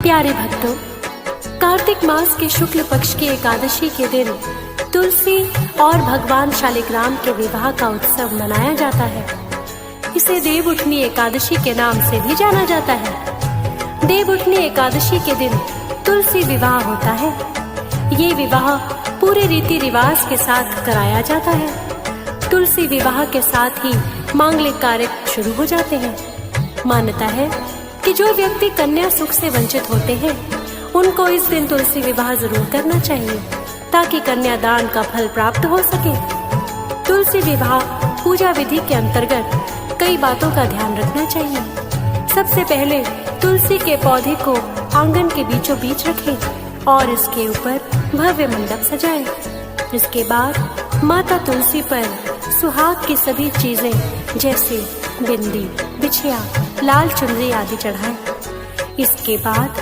प्यारे भक्तों, कार्तिक मास के शुक्ल पक्ष की एकादशी के दिन तुलसी और भगवान शालिग्राम के विवाह का उत्सव मनाया जाता है। इसे देवउठनी एकादशी के नाम से भी जाना जाता है। देवउठनी एकादशी के दिन तुलसी विवाह होता है। ये विवाह पूरे रीति रिवाज के साथ कराया जाता है। तुलसी विवाह के साथ ही मांगलिक कार्य शुरू हो जाते हैं। मान्यता है कि जो व्यक्ति कन्या सुख से वंचित होते हैं उनको इस दिन तुलसी विवाह जरूर करना चाहिए ताकि कन्यादान का फल प्राप्त हो सके। तुलसी विवाह पूजा विधि के अंतर्गत कई बातों का ध्यान रखना चाहिए। सबसे पहले तुलसी के पौधे को आंगन के बीचों बीच रखें और इसके ऊपर भव्य मंडप सजाएं। इसके बाद माता तुलसी पर सुहाग की सभी चीजें जैसे बिंदी, बिछिया, लाल चुनरी आदि चढ़ाएं। इसके बाद